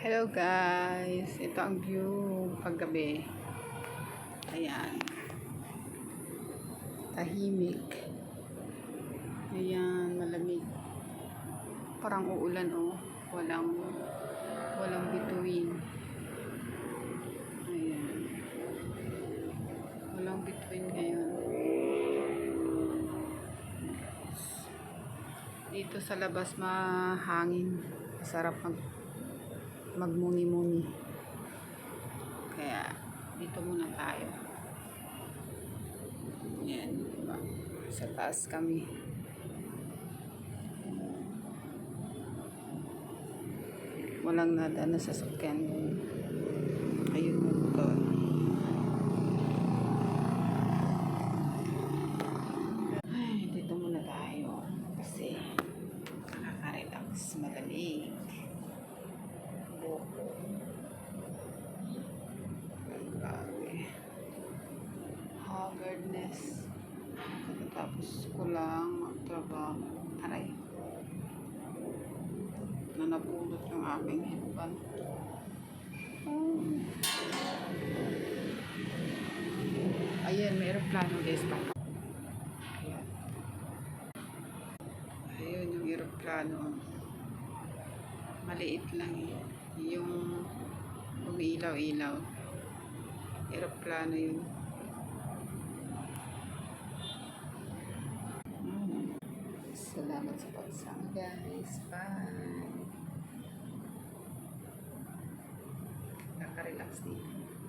Hello guys, ito ang view paggabi. Ayan, tahimik. Ayan, malamig. Parang uulan oh, walang bituin. Ayan, walang bituin ngayon. Dito sa labas mahangin, masarap magmuni-muni. Kaya dito muna tayo. Yan, diba? Sa taas kami. Walang nada na sasakyan. Ayun mo doon. Ay, dito muna tayo. Kasi nakaka-relax, malamig. Grabe. Haggardness. Tapos ko lang magtrabaho. Aray. Napulot yung aking headband. Ayan, may aeroplano guys. Ayan. Ayun yung aeroplano. Maliit lang eh. Yung umiilaw-ilaw. Aeroplano yun. Salamat sa pagsama guys. Bye. Nakaka-relax dito.